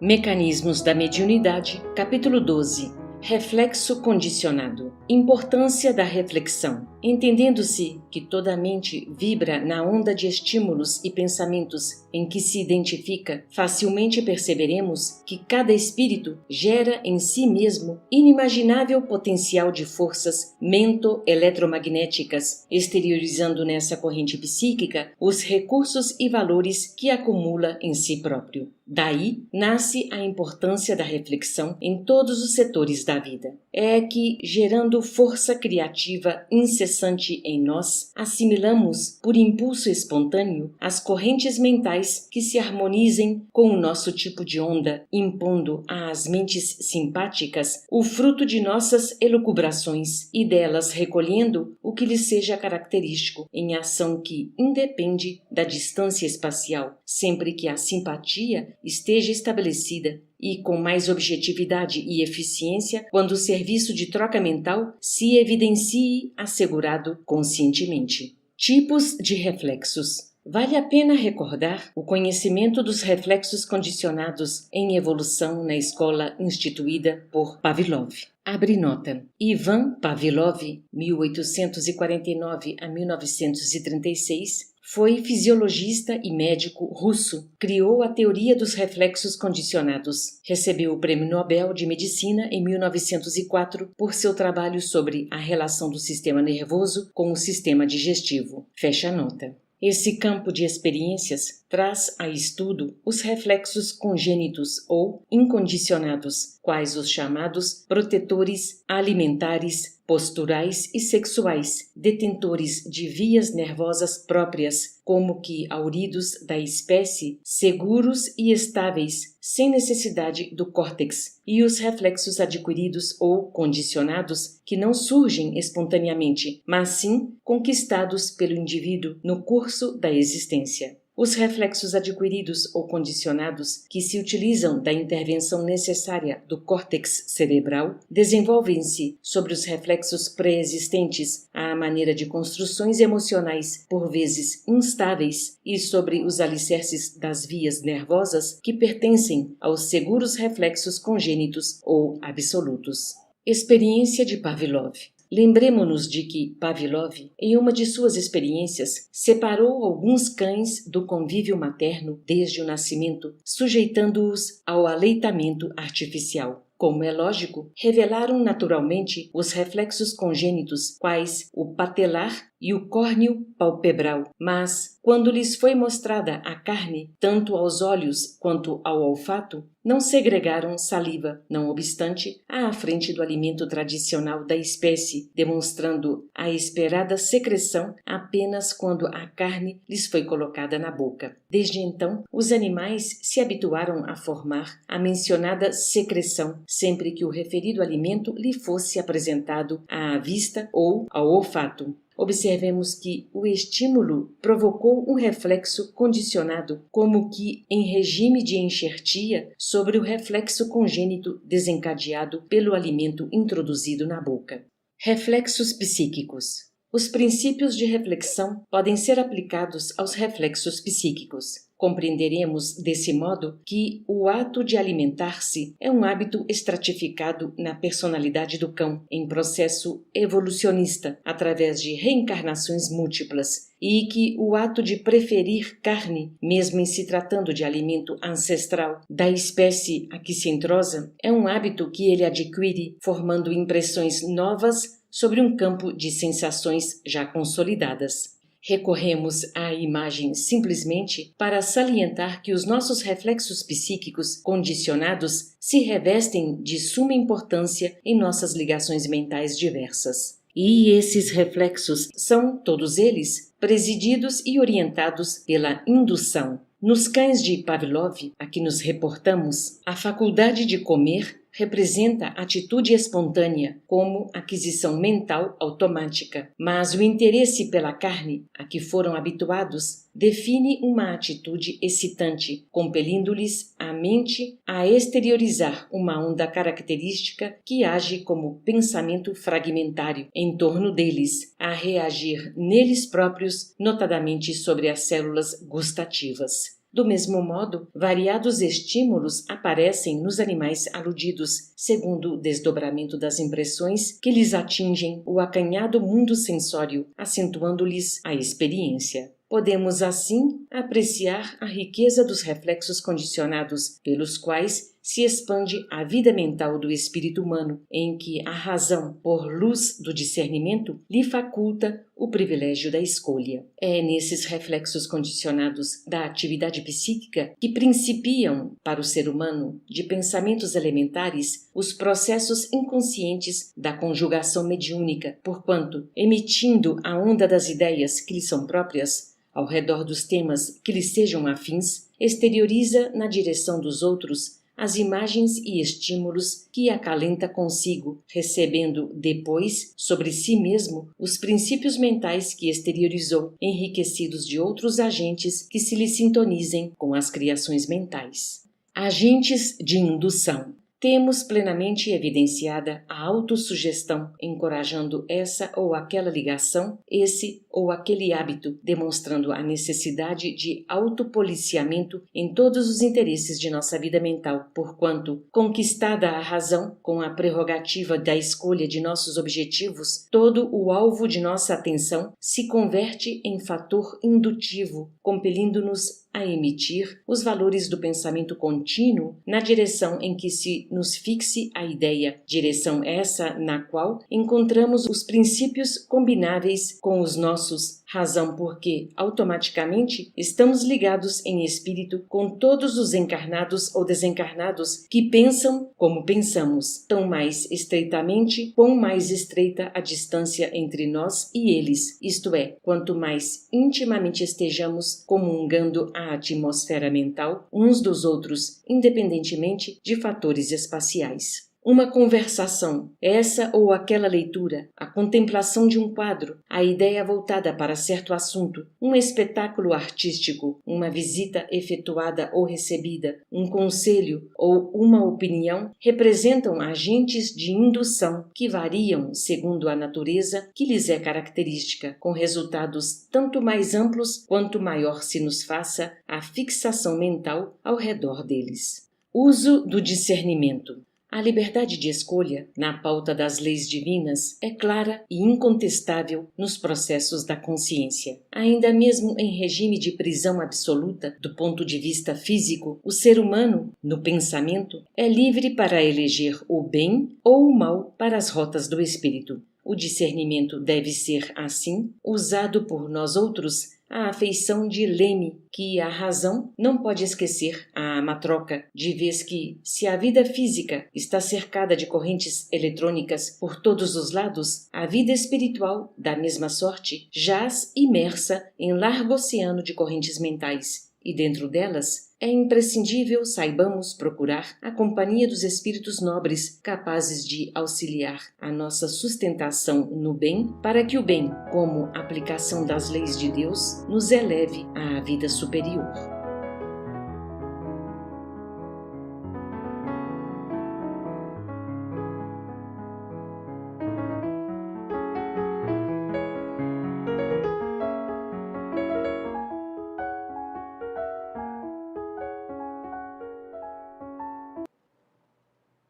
Mecanismos da mediunidade, capítulo 12. Reflexo condicionado. Importância da reflexão. Entendendo-se que toda a mente vibra na onda de estímulos e pensamentos em que se identifica, facilmente perceberemos que cada espírito gera em si mesmo inimaginável potencial de forças mento-eletromagnéticas, exteriorizando nessa corrente psíquica os recursos e valores que acumula em si próprio. Daí nasce a importância da reflexão em todos os setores da vida. É que, gerando força criativa incessante em nós, assimilamos, por impulso espontâneo, as correntes mentais que se harmonizem com o nosso tipo de onda, impondo às mentes simpáticas o fruto de nossas elucubrações e delas recolhendo o que lhes seja característico, em ação que independe da distância espacial, sempre que a simpatia esteja estabelecida e com mais objetividade e eficiência quando o serviço de troca mental se evidencie assegurado conscientemente. Tipos de reflexos. Vale a pena recordar o conhecimento dos reflexos condicionados em evolução na escola instituída por Pavlov. Abre nota. Ivan Pavlov, 1849 a 1936, foi fisiologista e médico russo. Criou a teoria dos reflexos condicionados. Recebeu o Prêmio Nobel de Medicina em 1904 por seu trabalho sobre a relação do sistema nervoso com o sistema digestivo. Fecha a nota. Esse campo de experiências traz a estudo os reflexos congênitos ou incondicionados, quais os chamados protetores alimentares, posturais e sexuais, detentores de vias nervosas próprias, como que auridos da espécie, seguros e estáveis, sem necessidade do córtex, e os reflexos adquiridos ou condicionados, que não surgem espontaneamente, mas sim conquistados pelo indivíduo no curso da existência. Os reflexos adquiridos ou condicionados, que se utilizam da intervenção necessária do córtex cerebral, desenvolvem-se sobre os reflexos pré-existentes à maneira de construções emocionais, por vezes instáveis, e sobre os alicerces das vias nervosas que pertencem aos seguros reflexos congênitos ou absolutos. Experiência de Pavlov. Lembremo-nos de que Pavlov, em uma de suas experiências, separou alguns cães do convívio materno desde o nascimento, sujeitando-os ao aleitamento artificial. Como é lógico, revelaram naturalmente os reflexos congênitos, quais o patelar e o córneo palpebral, mas, quando lhes foi mostrada a carne, tanto aos olhos quanto ao olfato, não segregaram saliva, não obstante, à frente do alimento tradicional da espécie, demonstrando a esperada secreção apenas quando a carne lhes foi colocada na boca. Desde então, os animais se habituaram a formar a mencionada secreção sempre que o referido alimento lhe fosse apresentado à vista ou ao olfato. Observemos que o estímulo provocou um reflexo condicionado, como que em regime de enxertia, sobre o reflexo congênito desencadeado pelo alimento introduzido na boca. Reflexos psíquicos. Os princípios de reflexão podem ser aplicados aos reflexos psíquicos. Compreenderemos, desse modo, que o ato de alimentar-se é um hábito estratificado na personalidade do cão, em processo evolucionista, através de reencarnações múltiplas, e que o ato de preferir carne, mesmo em se tratando de alimento ancestral da espécie a que se entrosa, é um hábito que ele adquire, formando impressões novas sobre um campo de sensações já consolidadas. Recorremos à imagem simplesmente para salientar que os nossos reflexos psíquicos condicionados se revestem de suma importância em nossas ligações mentais diversas. E esses reflexos são, todos eles, presididos e orientados pela indução. Nos cães de Pavlov, a que nos reportamos, a faculdade de comer representa atitude espontânea, como aquisição mental automática, mas o interesse pela carne, a que foram habituados, define uma atitude excitante, compelindo-lhes a mente a exteriorizar uma onda característica que age como pensamento fragmentário em torno deles, a reagir neles próprios, notadamente sobre as células gustativas. Do mesmo modo, variados estímulos aparecem nos animais aludidos, segundo o desdobramento das impressões que lhes atingem o acanhado mundo sensório, acentuando-lhes a experiência. Podemos, assim, apreciar a riqueza dos reflexos condicionados, pelos quais se expande a vida mental do espírito humano, em que a razão, por luz do discernimento, lhe faculta o privilégio da escolha. É nesses reflexos condicionados da atividade psíquica que principiam, para o ser humano, de pensamentos elementares, os processos inconscientes da conjugação mediúnica, porquanto, emitindo a onda das ideias que lhe são próprias, ao redor dos temas que lhe sejam afins, exterioriza na direção dos outros as imagens e estímulos que acalenta consigo, recebendo depois sobre si mesmo os princípios mentais que exteriorizou, enriquecidos de outros agentes que se lhe sintonizem com as criações mentais. Agentes de indução. Temos plenamente evidenciada a autossugestão, encorajando essa ou aquela ligação, esse ou aquele hábito, demonstrando a necessidade de autopoliciamento em todos os interesses de nossa vida mental, porquanto, conquistada a razão, com a prerrogativa da escolha de nossos objetivos, todo o alvo de nossa atenção se converte em fator indutivo, compelindo-nos a emitir os valores do pensamento contínuo na direção em que se nos fixe a ideia, direção essa na qual encontramos os princípios combináveis com os nossos, razão porque, automaticamente, estamos ligados em espírito com todos os encarnados ou desencarnados que pensam como pensamos, tão mais estreitamente, quão mais estreita a distância entre nós e eles, isto é, quanto mais intimamente estejamos comungando a atmosfera mental uns dos outros, independentemente de fatores espaciais. Uma conversação, essa ou aquela leitura, a contemplação de um quadro, a ideia voltada para certo assunto, um espetáculo artístico, uma visita efetuada ou recebida, um conselho ou uma opinião, representam agentes de indução que variam segundo a natureza que lhes é característica, com resultados tanto mais amplos quanto maior se nos faça a fixação mental ao redor deles. Uso do discernimento. A liberdade de escolha, na pauta das leis divinas, é clara e incontestável nos processos da consciência. Ainda mesmo em regime de prisão absoluta, do ponto de vista físico, o ser humano, no pensamento, é livre para eleger o bem ou o mal para as rotas do espírito. O discernimento deve ser, assim, usado por nós outros à afeição de leme, que a razão não pode esquecer a matroca, de vez que, se a vida física está cercada de correntes eletrônicas por todos os lados, a vida espiritual, da mesma sorte, jaz imersa em largo oceano de correntes mentais, e dentro delas é imprescindível saibamos procurar a companhia dos espíritos nobres capazes de auxiliar a nossa sustentação no bem, para que o bem, como aplicação das leis de Deus, nos eleve à vida superior.